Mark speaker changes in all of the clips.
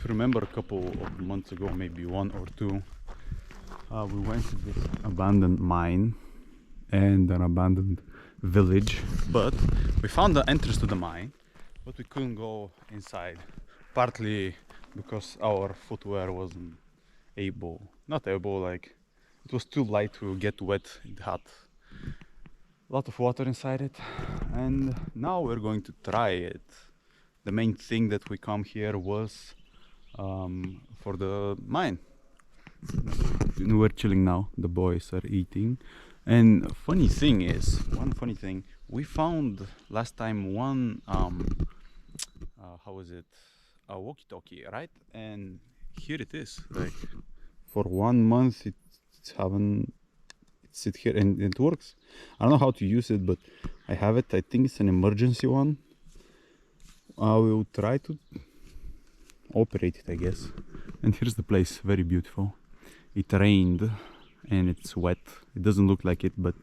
Speaker 1: if you remember a couple of months ago, maybe 1 or 2, we went to this abandoned mine and an abandoned village, but we found the entrance to the mine, but we couldn't go inside, partly because our footwear wasn't not able, like it was too light to get wet. It had a lot of water inside it, and now we're going to try it. The main thing that we come here was for the mine. We're chilling now, the boys are eating, and funny thing is, one funny thing, we found last time one how is it, a walkie-talkie, right? And here it is, like for 1 month it's sit here and it works. I don't know how to use it, but I have it. I think it's an emergency one. I will try to operate it, I guess. And here's the place, very beautiful. It rained and it's wet. It doesn't look like it, but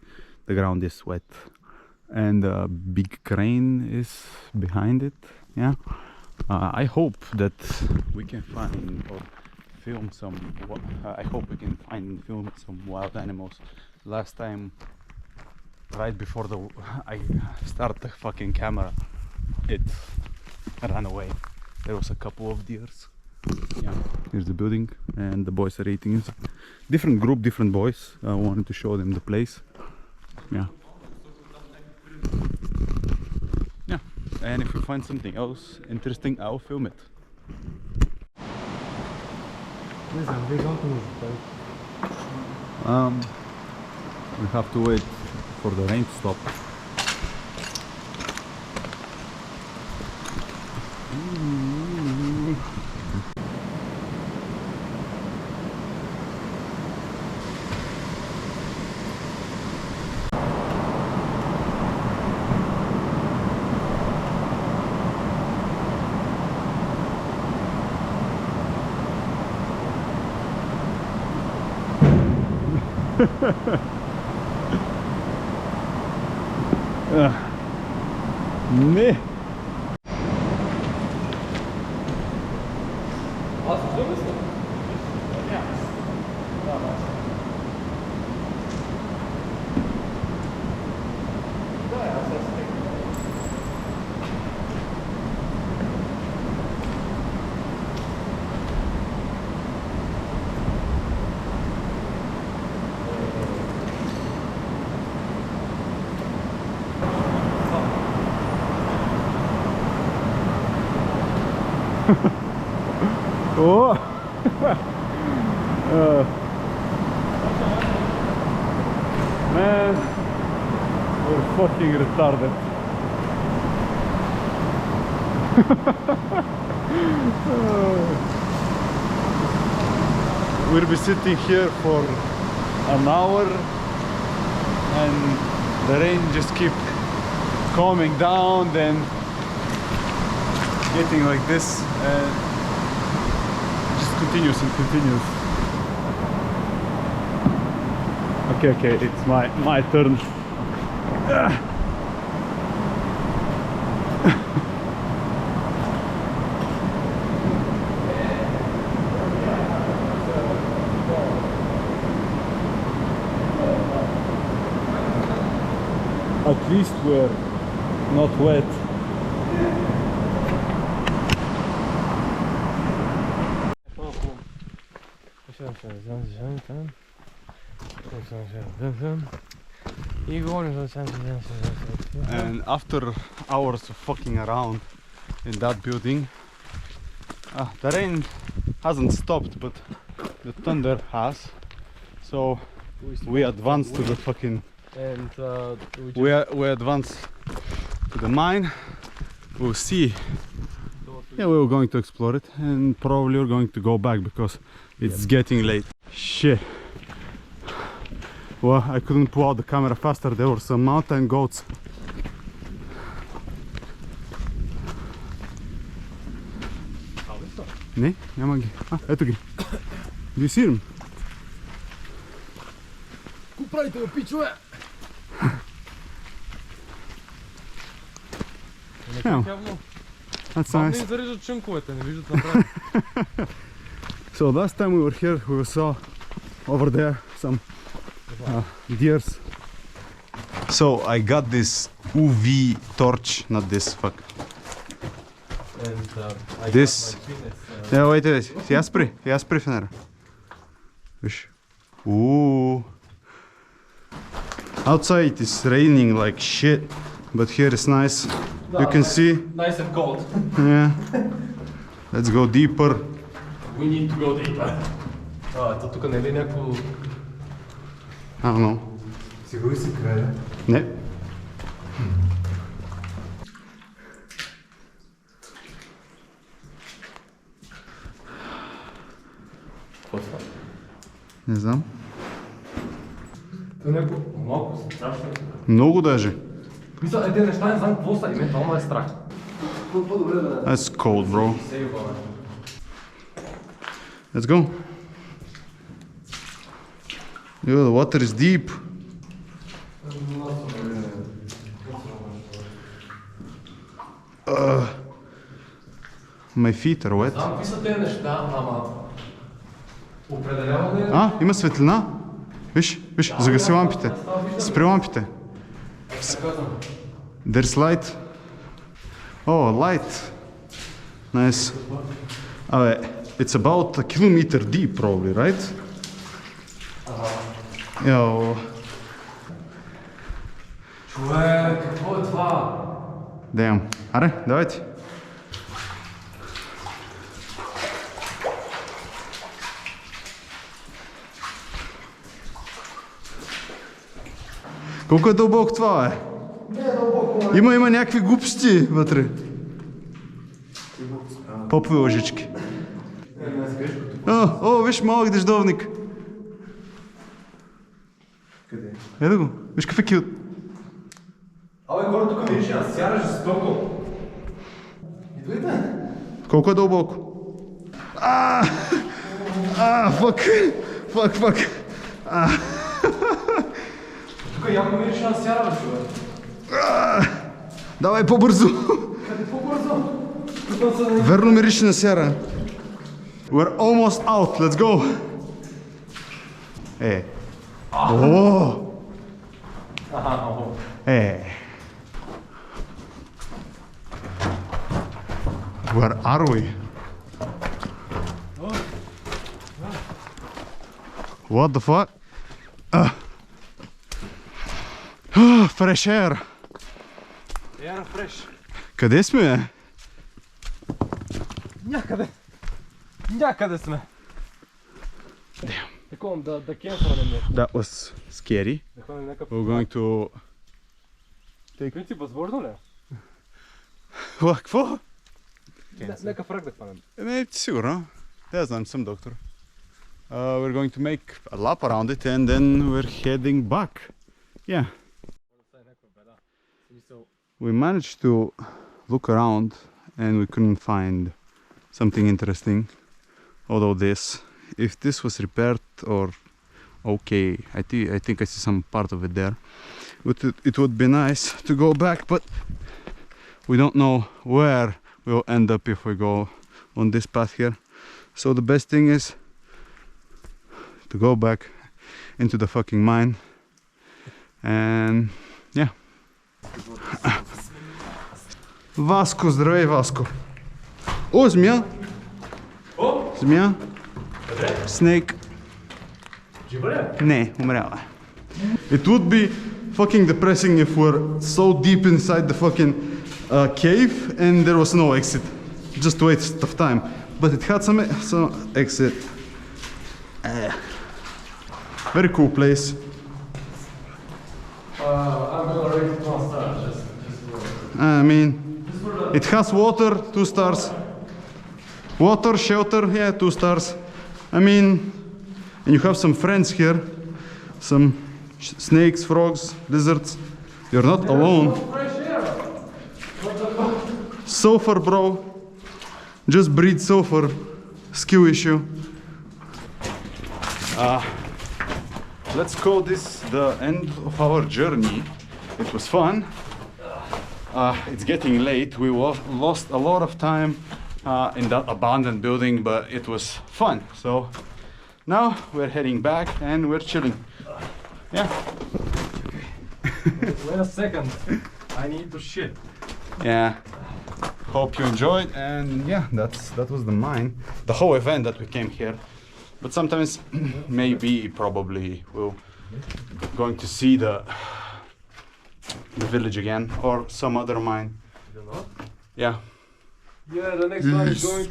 Speaker 1: the ground is wet. And a big crane is behind it. Yeah. I hope that we can find or film some. I hope we can find and film some wild animals. Last time, right before I started the fucking camera, it ran away. There was a couple of deers. Yeah, here's the building, and the boys are eating. It's different group, different boys. I wanted to show them the place. Yeah. Yeah, and if we find something else interesting, I'll film it. We have to wait for the rain to stop. Nee.
Speaker 2: Was du bist du? Ja. Damals. Ja, ja, das ist richtig.
Speaker 1: Oh! Man, we're fucking retarded. We'll be sitting here for an hour and the rain just keep calming down, then getting like this, and just continues and continues. Okay, it's my turn. At least we're not wet. And after hours of fucking around in that building, the rain hasn't stopped, but the thunder has. So we advanced to the fucking. And we advanced to the mine. We'll see. Yeah, we were going to explore it, and probably we're going to go back because it's getting late. Shit. Well, I couldn't pull out the camera faster. There were some mountain goats. Ne? Няма ги. Ето ги. Do you see them?
Speaker 2: Ко правите, пичове?
Speaker 1: Няма.
Speaker 2: Не зарежат чънковете, не виждат направо.
Speaker 1: So last time we were here, we saw over there some deers. So I got this UV torch, not this, fuck.
Speaker 2: And I
Speaker 1: This.
Speaker 2: got my fitness,
Speaker 1: Yeah, wait, Fiaspri Fener. Ooh. Outside it is raining like shit, but here it's nice. You can see.
Speaker 2: nice and cold.
Speaker 1: Yeah. Let's go deeper.
Speaker 2: We need to go deeper. То тук не е някакво...
Speaker 1: I don't know.
Speaker 2: Сигурно си края.
Speaker 1: Не. Не знам.
Speaker 2: Това е някакво малко страшно.
Speaker 1: Много даже.
Speaker 2: Мисля, тези неща не знам какво са и мен това ме е страх. По-добре да...
Speaker 1: That's cold, bro.
Speaker 2: Сейваме.
Speaker 1: Let's go. Yo, the water is deep. My feet are wet.
Speaker 2: Знам какви са тези неща, ама... Определено ли?
Speaker 1: Има светлина. Виж, загаси лампите. Спри лампите. There's light. Oh, light. Nice. It's about a kilometer deep, probably, right? Yo.
Speaker 2: Човек, какво е това?
Speaker 1: Damn. Аре, давайте. Колко е дълбоко това, е?
Speaker 2: Не е дълбоко,
Speaker 1: Има някакви глупости вътре. Попови лъжички. О, виж малък дъждовник.
Speaker 2: Къде?
Speaker 1: Ето го, виж какъв е кют.
Speaker 2: Абе, хора, тук ми реши да сяра жестоко. Идвайте.
Speaker 1: Колко е дълбоко? Фак.
Speaker 2: Тук явно ми реши да сяра, човек.
Speaker 1: Давай по-бързо.
Speaker 2: Къде по-бързо?
Speaker 1: Верно мирише на сяра. We're almost out, let's go. Where are we? What the fuck? Fresh air.
Speaker 2: Air fresh.
Speaker 1: Къде сме, бе?
Speaker 2: Някъде сме. Такова да кемфърнем нещо.
Speaker 1: That was scary.
Speaker 2: Да ходим някакъв...
Speaker 1: We're going to...
Speaker 2: В принцип, възможно ли?
Speaker 1: Какво?
Speaker 2: Някакъв рък да хванем.
Speaker 1: Не, сигурно. Да, знам, съм доктор. We're going to make a lap around it and then we're heading back. Yeah. We managed to look around and we couldn't find something interesting. Although if this was repaired or okay, I think I see some part of it there. It would be nice to go back, but we don't know where we'll end up if we go on this path here. So the best thing is to go back into the fucking mine. And yeah. Васко, здравей, Васко. О, змия!
Speaker 2: О!
Speaker 1: Змия.
Speaker 2: Къде?
Speaker 1: Snake.
Speaker 2: Жива ли е?
Speaker 1: Не, умряла е. It would be fucking depressing if we're so deep inside the fucking cave and there was no exit. Just waste of time. But it had some exit. Very cool place.
Speaker 2: I'm gonna rate it 1 star, just
Speaker 1: I mean, it has water, 2 stars. Water, shelter, yeah, 2 stars. I mean, and you have some friends here. Some snakes, frogs, lizards. You're not alone.
Speaker 2: fresh air. What the fuck?
Speaker 1: Sulfur, bro. Just breathe sulfur. Skill issue. Let's call this the end of our journey. It was fun. It's getting late. We lost a lot of time in that abandoned building, but it was fun. So now we're heading back and we're chilling. Yeah.
Speaker 2: Wait a second. I need to shit.
Speaker 1: Yeah. Hope you enjoyed, and yeah, that was the mine, the whole event that we came here. But sometimes, maybe, probably, we'll going to see the village again or some other mine.
Speaker 2: You know?
Speaker 1: Yeah.
Speaker 2: Yeah, the next one is going